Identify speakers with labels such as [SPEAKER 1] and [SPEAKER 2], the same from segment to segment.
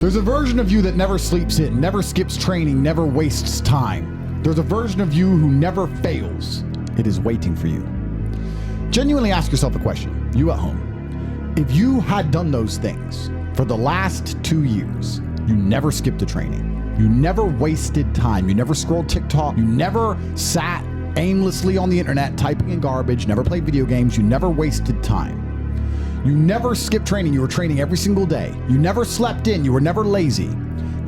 [SPEAKER 1] There's a version of you that never sleeps in, never skips training, never wastes time. There's a version of you who never fails. It is waiting for you. Genuinely ask yourself a question, you at home. If you had done those things for the last 2 years, you never skipped a training, you never wasted time, you never scrolled TikTok, you never sat aimlessly on the internet typing in garbage, never played video games, you never wasted time. You never skipped training, you were training every single day. You never slept in, you were never lazy.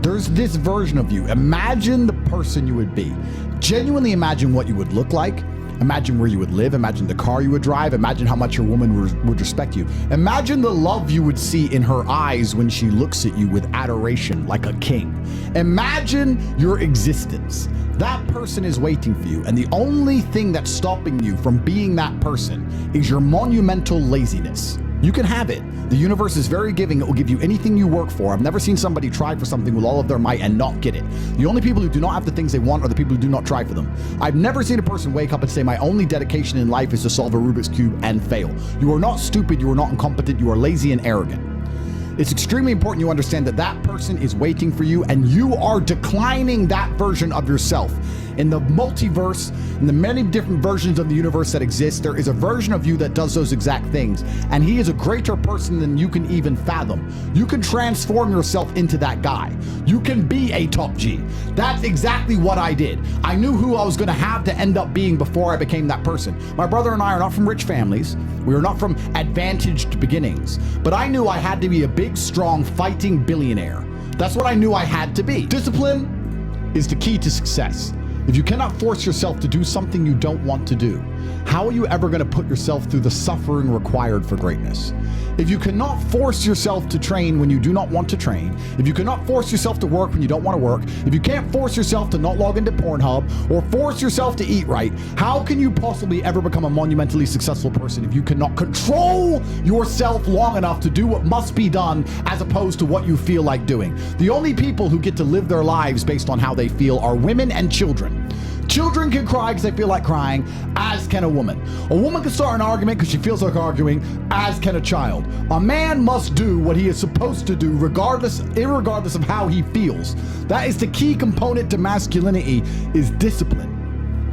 [SPEAKER 1] There's this version of you. Imagine the person you would be. Genuinely imagine what you would look like. Imagine where you would live. Imagine the car you would drive. Imagine how much your woman would respect you. Imagine the love you would see in her eyes when she looks at you with adoration like a king. Imagine your existence. That person is waiting for you, and the only thing that's stopping you from being that person is your monumental laziness. You can have it. The universe is very giving. It will give you anything you work for. I've never seen somebody try for something with all of their might and not get it. The only people who do not have the things they want are the people who do not try for them. I've never seen a person wake up and say, my only dedication in life is to solve a Rubik's Cube and fail. You are not stupid. You are not incompetent. You are lazy and arrogant. It's extremely important you understand that that person is waiting for you, and you are declining that version of yourself. In the multiverse, in the many different versions of the universe that exist, there is a version of you that does those exact things, and he is a greater person than you can even fathom. You can transform yourself into that guy. You can be a top G. That's exactly what I did. I knew who I was going to have to end up being before I became that person. My brother and I are not from rich families. We are not from advantaged beginnings, but I knew I had to be a big, strong, fighting billionaire. That's what I knew I had to be. Discipline is the key to success. If you cannot force yourself to do something you don't want to do, how are you ever going to put yourself through the suffering required for greatness? If you cannot force yourself to train when you do not want to train, if you cannot force yourself to work when you don't want to work, if you can't force yourself to not log into Pornhub or force yourself to eat right, how can you possibly ever become a monumentally successful person if you cannot control yourself long enough to do what must be done as opposed to what you feel like doing? The only people who get to live their lives based on how they feel are women and children. Children can cry because they feel like crying, as can a woman. A woman can start an argument because she feels like arguing, as can a child. A man must do what he is supposed to do irregardless of how he feels. That is the key component to masculinity, is discipline.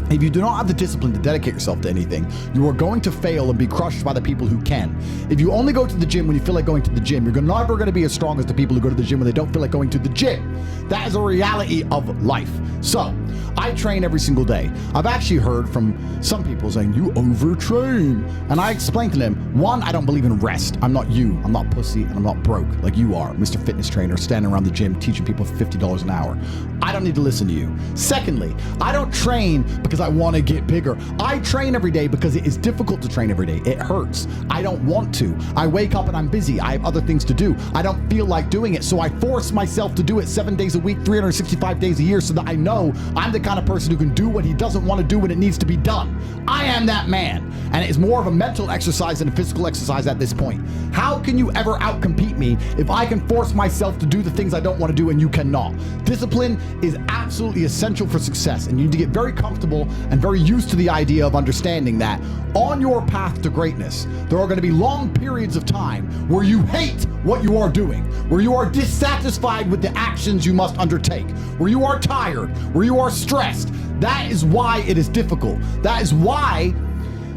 [SPEAKER 1] If you do not have the discipline to dedicate yourself to anything, you are going to fail and be crushed by the people who can. If you only go to the gym when you feel like going to the gym, you're never going to be as strong as the people who go to the gym when they don't feel like going to the gym. That is a reality of life. So, I train every single day. I've actually heard from some people saying, you overtrain. And I explained to them, one, I don't believe in rest. I'm not you. I'm not pussy, and I'm not broke like you are, Mr. Fitness Trainer, standing around the gym teaching people for $50 an hour. I don't need to listen to you. Secondly, I don't train because I want to get bigger. I train every day because it is difficult to train every day. It hurts. I don't want to. I wake up and I'm busy. I have other things to do. I don't feel like doing it, so I force myself to do it 7 days a week, 365 days a year, so that I know I'm the kind of person who can do what he doesn't want to do when it needs to be done. I am that man. And it's more of a mental exercise than a physical exercise at this point. How can you ever outcompete me if I can force myself to do the things I don't want to do and you cannot? Discipline is absolutely essential for success, and you need to get very comfortable and very used to the idea of understanding that on your path to greatness, there are going to be long periods of time where you hate what you are doing, where you are dissatisfied with the actions you must undertake, where you are tired, where you are stressed. That is why it is difficult. That is why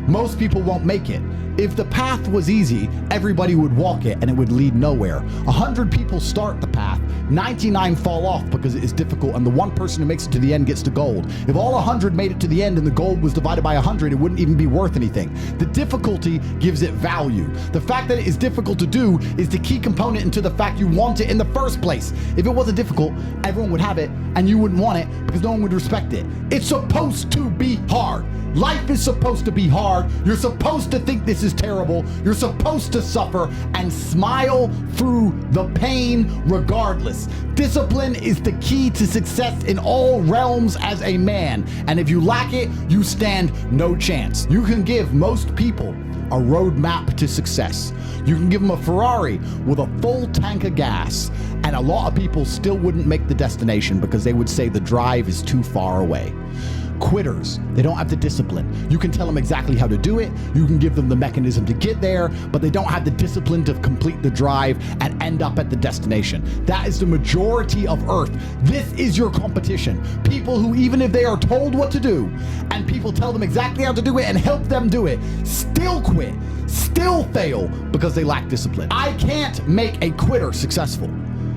[SPEAKER 1] most people won't make it. If the path was easy, everybody would walk it and it would lead nowhere. 100 people start the path, 99 fall off because it is difficult, and the one person who makes it to the end gets the gold. If all 100 made it to the end and the gold was divided by 100, it wouldn't even be worth anything. The difficulty gives it value. The fact that it is difficult to do is the key component into the fact you want it in the first place. If it wasn't difficult, everyone would have it and you wouldn't want it because no one would respect it. It's supposed to be hard. Life is supposed to be hard. You're supposed to think this is terrible. You're supposed to suffer and smile through the pain regardless. Discipline is the key to success in all realms as a man. And if you lack it, you stand no chance. You can give most people a roadmap to success. You can give them a Ferrari with a full tank of gas, and a lot of people still wouldn't make the destination because they would say the drive is too far away. quitters. They don't have the discipline. You can tell them exactly how to do it. You can give them the mechanism to get there, but they don't have the discipline to complete the drive and end up at the destination. That is the majority of Earth. This is your competition. People who, even if they are told what to do and people tell them exactly how to do it and help them do it, still quit, still fail because they lack discipline. I can't make a quitter successful.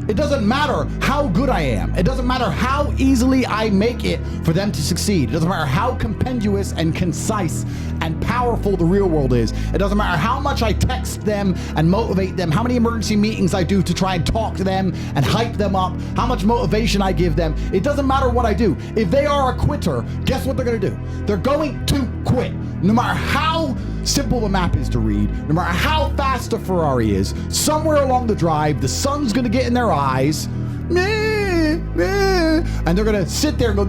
[SPEAKER 1] It doesn't matter how good I am. It doesn't matter how easily I make it for them to succeed. It doesn't matter how compendious and concise and powerful the real world is. It doesn't matter how much I text them and motivate them, how many emergency meetings I do to try and talk to them and hype them up, how much motivation I give them. It doesn't matter what I do. If they are a quitter, guess what they're going to do? They're going to quit. No matter how simple the map is to read, no matter how fast a Ferrari is, somewhere along the drive, the sun's gonna get in their eyes, and they're gonna sit there and go,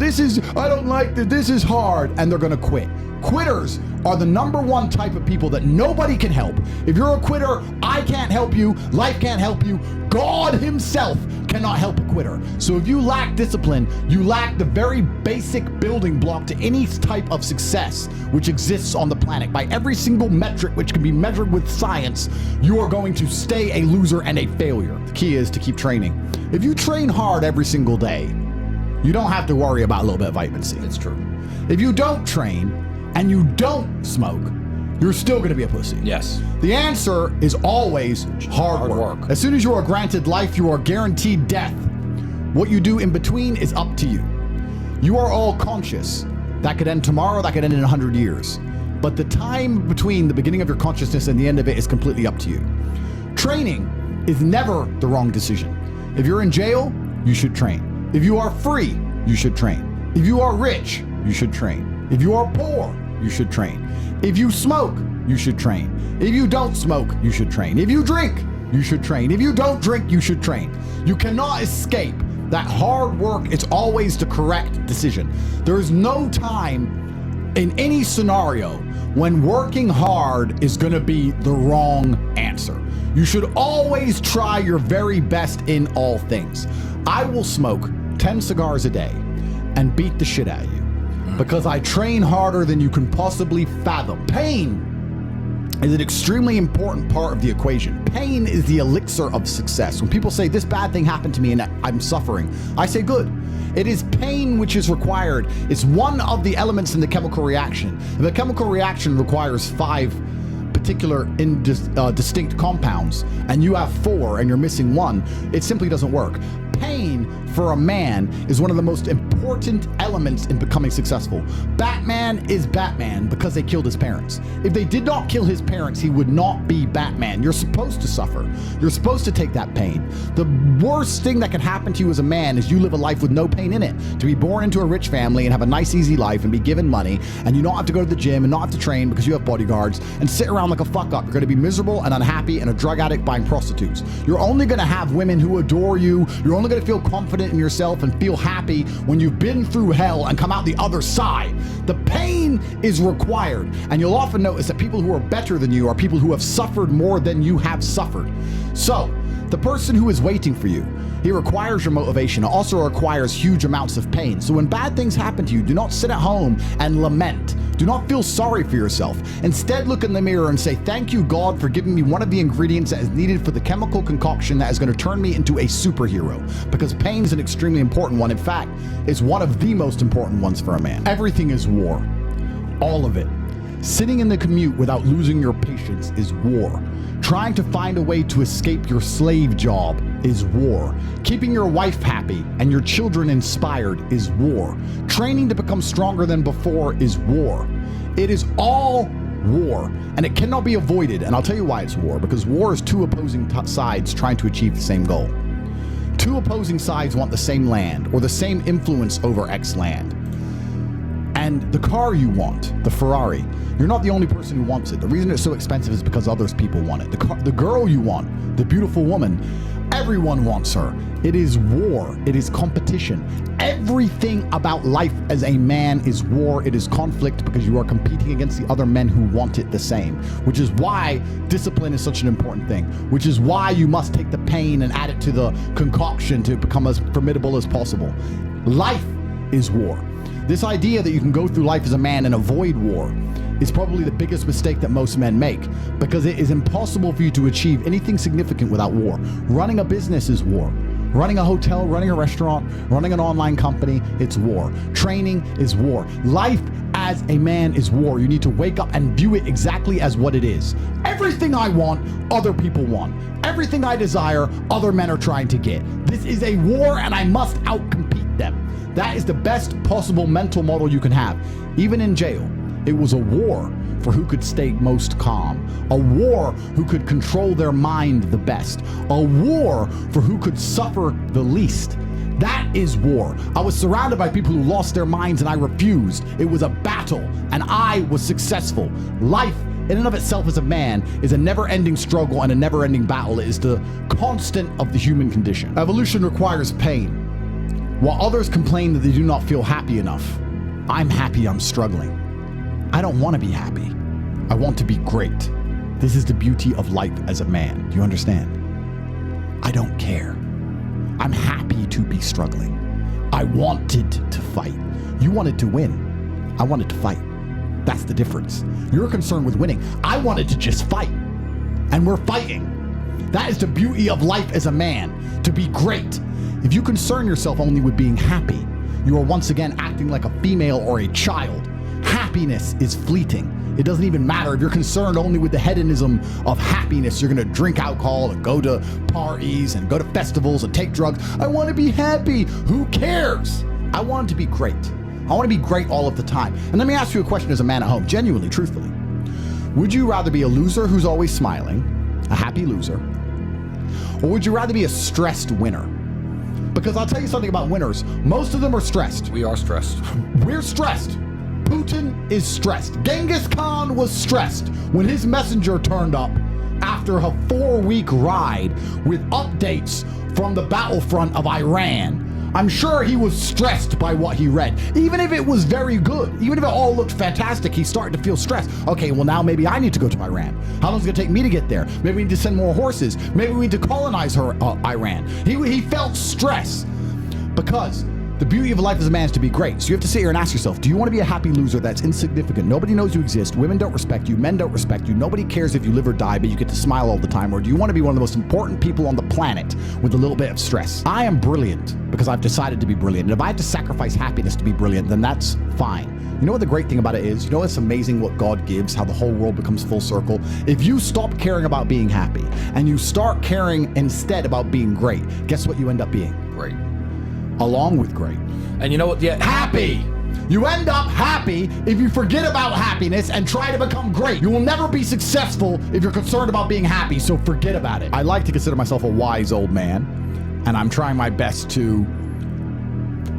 [SPEAKER 1] I don't like this, this is hard, and they're gonna quit. Quitters are the number one type of people that nobody can help. If you're a quitter, I can't help you, life can't help you, God himself cannot help a quitter. So if you lack discipline, you lack the very basic building block to any type of success which exists on the planet. By every single metric which can be measured with science, you are going to stay a loser and a failure. The key is to keep training. If you train hard every single day, you don't have to worry about a little bit of vitamin C.
[SPEAKER 2] It's true.
[SPEAKER 1] If you don't train and you don't smoke, you're still going to be a pussy.
[SPEAKER 2] Yes.
[SPEAKER 1] The answer is always hard work. As soon as you are granted life, you are guaranteed death. What you do in between is up to you. You are all conscious. That could end tomorrow, that could end in 100 years. But the time between the beginning of your consciousness and the end of it is completely up to you. Training is never the wrong decision. If you're in jail, you should train. If you are free, you should train. If you are rich, you should train. If you are poor, you should train. If you smoke, you should train. If you don't smoke, you should train. If you drink, you should train. If you don't drink, you should train. You cannot escape that hard work is always the correct decision. There is no time in any scenario when working hard is going to be the wrong answer. You should always try your very best in all things. I will smoke 10 cigars a day and beat the shit out of you because I train harder than you can possibly fathom. Pain is an extremely important part of the equation. Pain is the elixir of success. When people say this bad thing happened to me and I'm suffering, I say good. It is pain which is required. It's one of the elements in the chemical reaction. And the chemical reaction requires 5 particular distinct compounds, and you have 4 and you're missing 1. It simply doesn't work. Pain for a man is one of the most important elements in becoming successful. Batman is Batman because they killed his parents. If they did not kill his parents, he would not be Batman. You're supposed to suffer. You're supposed to take that pain. The worst thing that can happen to you as a man is you live a life with no pain in it. To be born into a rich family and have a nice easy life and be given money, and you don't have to go to the gym and not have to train because you have bodyguards and sit around like a fuck up. You're going to be miserable and unhappy and a drug addict buying prostitutes. You're only going to have women who adore you. You're only going to feel confident in yourself and feel happy when you've been through hell and come out the other side. The pain is required, and you'll often notice that people who are better than you are people who have suffered more than you have suffered. So the person who is waiting for you, he requires your motivation. It also requires huge amounts of pain. So when bad things happen to you, do not sit at home and lament. Do not feel sorry for yourself. Instead, look in the mirror and say, thank you, God, for giving me one of the ingredients that is needed for the chemical concoction that is going to turn me into a superhero. Because pain is an extremely important one. In fact, it's one of the most important ones for a man. Everything is war. All of it. Sitting in the commute without losing your patience is war. Trying to find a way to escape your slave job is war. Keeping your wife happy and your children inspired is war. Training to become stronger than before is war. It is all war, and it cannot be avoided. And I'll tell you why it's war. Because war is 2 opposing sides trying to achieve the same goal. 2 opposing sides want the same land or the same influence over X land. And the car you want, the Ferrari, you're not the only person who wants it. The reason it's so expensive is because others people want it. The girl you want, the beautiful woman, everyone wants her. It is war. It is competition. Everything about life as a man is war. It is conflict because you are competing against the other men who want it the same, which is why discipline is such an important thing, which is why you must take the pain and add it to the concoction to become as formidable as possible. Life is war. This idea that you can go through life as a man and avoid war is probably the biggest mistake that most men make, because it is impossible for you to achieve anything significant without war. Running a business is war. Running a hotel, running a restaurant, running an online company, it's war. Training is war. Life as a man is war. You need to wake up and view it exactly as what it is. Everything I want, other people want. Everything I desire, other men are trying to get. This is a war and I must outcompete them. That is the best possible mental model you can have. Even in jail, it was a war for who could stay most calm, a war who could control their mind the best, a war for who could suffer the least. That is war. I was surrounded by people who lost their minds and I refused. It was a battle and I was successful. Life in and of itself as a man is a never-ending struggle and a never-ending battle. It is the constant of the human condition. Evolution requires pain. While others complain that they do not feel happy enough, I'm happy I'm struggling. I don't want to be happy. I want to be great. This is the beauty of life as a man. Do you understand? I don't care. I'm happy to be struggling. I wanted to fight. You wanted to win. I wanted to fight. That's the difference. You're concerned with winning. I wanted to just fight. And we're fighting. That is the beauty of life as a man, to be great. If you concern yourself only with being happy, you are once again acting like a female or a child. Happiness is fleeting. It doesn't even matter if you're concerned only with the hedonism of happiness. You're going to drink alcohol and go to parties and go to festivals and take drugs. I want to be happy. Who cares? I want it to be great. I want to be great all of the time. And let me ask you a question as a man at home, genuinely, truthfully. Would you rather be a loser who's always smiling, a happy loser, or would you rather be a stressed winner? Because I'll tell you something about winners. Most of them are stressed.
[SPEAKER 2] We are stressed.
[SPEAKER 1] We're stressed. Putin is stressed. Genghis Khan was stressed when his messenger turned up after a 4-week ride with updates from the battlefront of Iran. I'm sure he was stressed by what he read. Even if it was very good, even if it all looked fantastic, he started to feel stressed. Okay, well now maybe I need to go to Iran. How long is it gonna take me to get there? Maybe we need to send more horses. Maybe we need to colonize Iran. He felt stress because the beauty of life as a man is to be great. So you have to sit here and ask yourself, do you want to be a happy loser that's insignificant? Nobody knows you exist. Women don't respect you. Men don't respect you. Nobody cares if you live or die, but you get to smile all the time. Or do you want to be one of the most important people on the planet with a little bit of stress? I am brilliant because I've decided to be brilliant. And if I have to sacrifice happiness to be brilliant, then that's fine. You know what the great thing about it is? You know it's amazing what God gives, how the whole world becomes full circle? If you stop caring about being happy and you start caring instead about being great, guess what you end up being?
[SPEAKER 2] Great.
[SPEAKER 1] Along with great.
[SPEAKER 2] And you know what? Yeah,
[SPEAKER 1] Happy. You end up happy if you forget about happiness and try to become great. You will never be successful if you're concerned about being happy, so forget about it. I like to consider myself a wise old man, and I'm trying my best to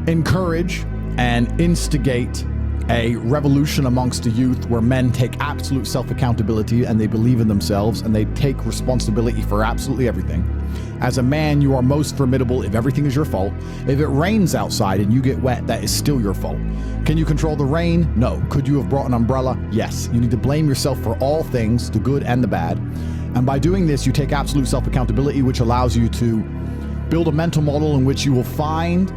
[SPEAKER 1] encourage and instigate a revolution amongst the youth where men take absolute self-accountability and they believe in themselves and they take responsibility for absolutely everything. As a man, you are most formidable if everything is your fault. If it rains outside and you get wet, that is still your fault. Can you control the rain? No. Could you have brought an umbrella? Yes. You need to blame yourself for all things, the good and the bad. And by doing this, you take absolute self-accountability, which allows you to build a mental model in which you will find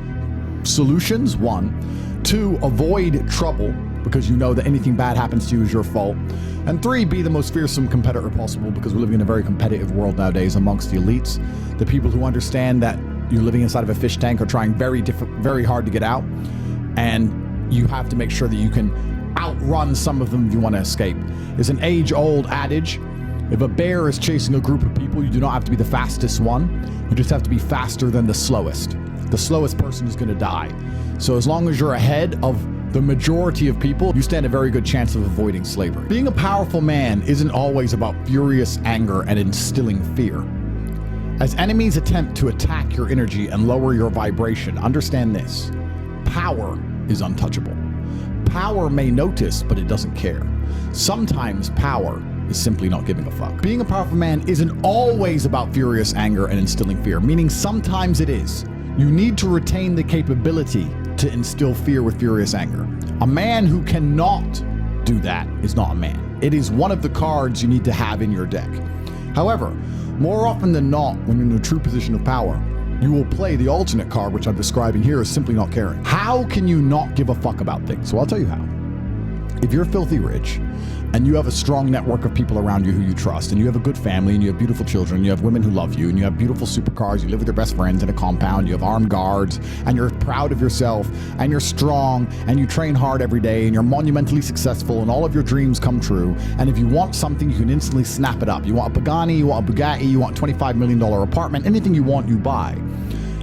[SPEAKER 1] solutions, 1. 2, avoid trouble, because you know that anything bad happens to you is your fault. And 3, be the most fearsome competitor possible, because we're living in a very competitive world nowadays amongst the elites. The people who understand that you're living inside of a fish tank are trying very hard to get out. And you have to make sure that you can outrun some of them if you want to escape. It's an age-old adage. If a bear is chasing a group of people, you do not have to be the fastest one. You just have to be faster than the slowest. The slowest person is going to die. So as long as you're ahead of the majority of people, you stand a very good chance of avoiding slavery. Being a powerful man isn't always about furious anger and instilling fear. As enemies attempt to attack your energy and lower your vibration, understand this: power is untouchable. Power may notice, but it doesn't care. Sometimes power is simply not giving a fuck. Being a powerful man isn't always about furious anger and instilling fear, meaning sometimes it is. You need to retain the capability to instill fear with furious anger. A man who cannot do that is not a man. It is one of the cards you need to have in your deck. However, more often than not, when you're in a true position of power, you will play the alternate card, which I'm describing here, is simply not caring. How can you not give a fuck about things? So I'll tell you how. If you're filthy rich and you have a strong network of people around you who you trust, and you have a good family, and you have beautiful children, and you have women who love you, and you have beautiful supercars, you live with your best friends in a compound, you have armed guards, and you're proud of yourself, and you're strong, and you train hard every day, and you're monumentally successful, and all of your dreams come true, and if you want something, you can instantly snap it up. You want a Pagani, you want a Bugatti, you want a $25 million apartment, anything you want, you buy.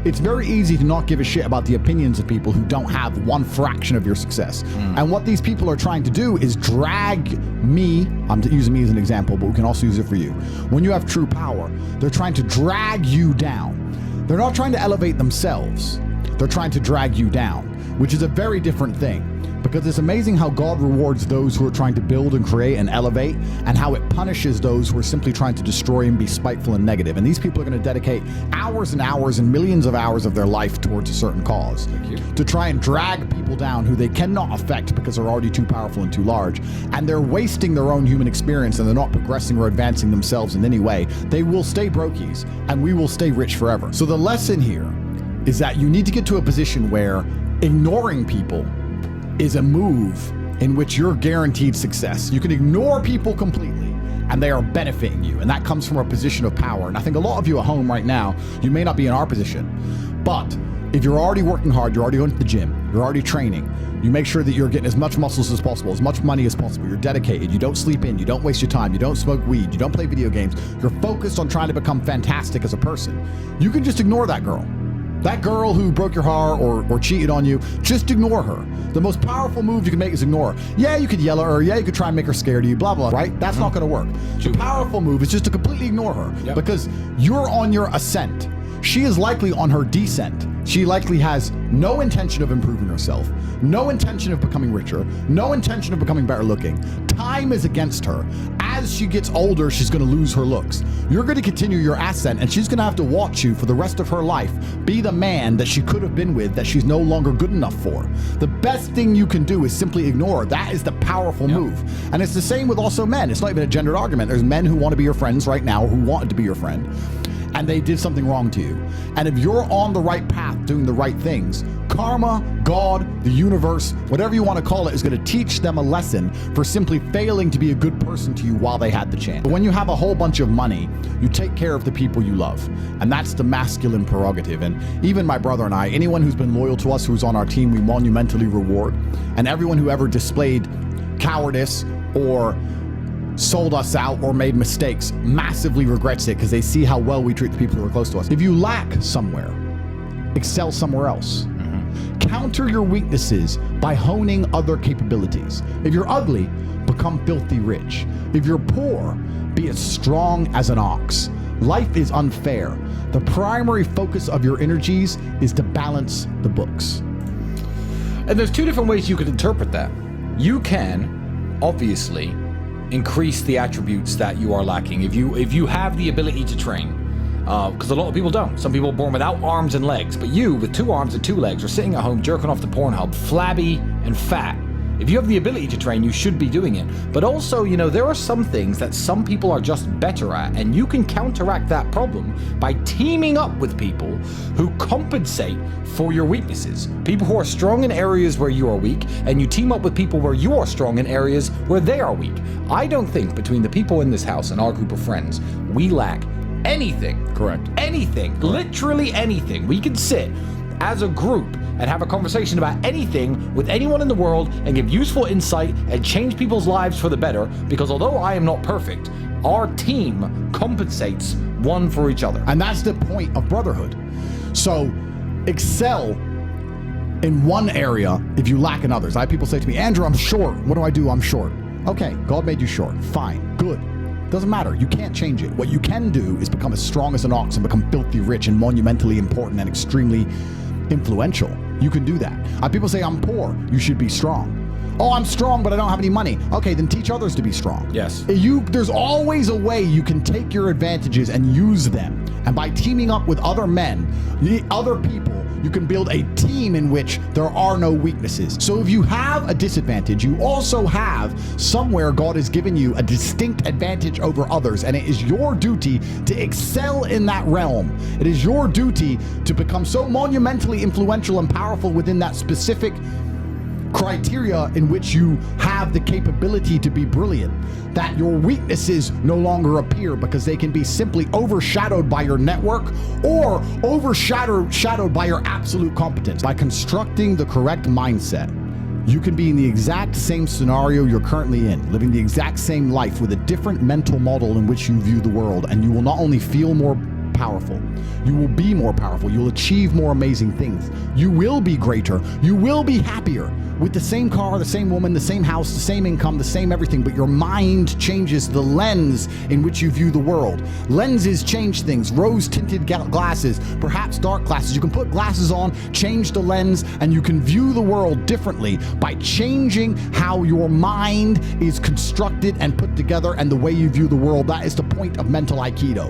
[SPEAKER 1] It's very easy to not give a shit about the opinions of people who don't have one fraction of your success. And what these people are trying to do is drag me, I'm using me as an example, but we can also use it for you. When you have true power, they're trying to drag you down. They're not trying to elevate themselves. They're trying to drag you down, which is a very different thing. Because it's amazing how God rewards those who are trying to build and create and elevate, and how it punishes those who are simply trying to destroy and be spiteful and negative. And these people are going to dedicate hours and hours and millions of hours of their life towards a certain cause to try and drag people down who they cannot affect because they're already too powerful and too large. And they're wasting their own human experience, and they're not progressing or advancing themselves in any way. They will stay brokies, and we will stay rich forever. So the lesson here is that you need to get to a position where ignoring people is a move in which you're guaranteed success. You can ignore people completely and they are benefiting you. And that comes from a position of power. And I think a lot of you at home right now, you may not be in our position, but if you're already working hard, you're already going to the gym, you're already training, you make sure that you're getting as much muscles as possible, as much money as possible, you're dedicated, you don't sleep in, you don't waste your time, you don't smoke weed, you don't play video games, you're focused on trying to become fantastic as a person. You can just ignore that girl. That girl who broke your heart or cheated on you, just ignore her. The most powerful move you can make is ignore her. Yeah, you could yell at her. Yeah, you could try and make her scared of you, blah, blah, right? That's not going to work. The powerful move is just to completely ignore her because you're on your ascent. She is likely on her descent. She likely has no intention of improving herself, no intention of becoming richer, no intention of becoming better looking. Time is against her. As she gets older, she's going to lose her looks. You're going to continue your ascent, and she's going to have to watch you for the rest of her life be the man that she could have been with that she's no longer good enough for. The best thing you can do is simply ignore her. That is the powerful move. And it's the same with also men. It's not even a gendered argument. There's men who want to be your friends right now, who wanted to be your friend, and they did something wrong to you. And if you're on the right path doing the right things, karma, God, the universe, whatever you want to call it, is going to teach them a lesson for simply failing to be a good person to you while they had the chance. But when you have a whole bunch of money, you take care of the people you love. And that's the masculine prerogative. And even my brother and I, anyone who's been loyal to us, who's on our team, we monumentally reward. And everyone who ever displayed cowardice or sold us out or made mistakes massively regrets it because they see how well we treat the people who are close to us. If you lack somewhere, excel somewhere else. Counter your weaknesses by honing other capabilities. If you're ugly, become filthy rich. If you're poor, be as strong as an ox. Life is unfair. The primary focus of your energies is to balance the books.
[SPEAKER 2] And there's two different ways you could interpret that. You can, obviously, increase the attributes that you are lacking. If you have the ability to train, because a lot of people don't. Some people are born without arms and legs, but you, with 2 arms and 2 legs, are sitting at home jerking off the Pornhub, flabby and fat. If you have the ability to train, you should be doing it. But also, there are some things that some people are just better at, and you can counteract that problem by teaming up with people who compensate for your weaknesses. People who are strong in areas where you are weak, and you team up with people where you are strong in areas where they are weak. I don't think between the people in this house and our group of friends, we lack anything.
[SPEAKER 1] Correct.
[SPEAKER 2] Anything. Correct. Literally anything. We can sit as a group and have a conversation about anything with anyone in the world and give useful insight and change people's lives for the better, because although I am not perfect, our team compensates one for each other.
[SPEAKER 1] And that's the point of brotherhood. So excel in one area if you lack in others. I have people say to me, Andrew, I'm short. What do I do? I'm short. Okay, God made you short. Fine, good. Doesn't matter. You can't change it. What you can do is become as strong as an ox and become filthy rich and monumentally important and extremely influential. You can do that. People say, I'm poor. You should be strong. Oh, I'm strong, but I don't have any money. Okay, then teach others to be strong.
[SPEAKER 2] Yes.
[SPEAKER 1] There's always a way you can take your advantages and use them And by teaming up with other men, other people, you can build a team in which there are no weaknesses. So if you have a disadvantage, you also have somewhere God has given you a distinct advantage over others, and it is your duty to excel in that realm. It is your duty to become so monumentally influential and powerful within that specific criteria in which you have the capability to be brilliant, that your weaknesses no longer appear because they can be simply overshadowed by your network or overshadowed by your absolute competence. By constructing the correct mindset, you can be in the exact same scenario you're currently in, living the exact same life with a different mental model in which you view the world, and you will not only feel more powerful, you will be more powerful, you'll achieve more amazing things, you will be greater, you will be happier with the same car, the same woman, the same house, the same income, the same everything, but your mind changes the lens in which you view the world. Lenses change things. Rose-tinted glasses, perhaps dark glasses. You can put glasses on, change the lens, and you can view the world differently by changing how your mind is constructed and put together and the way you view the world. That is the point of mental Aikido.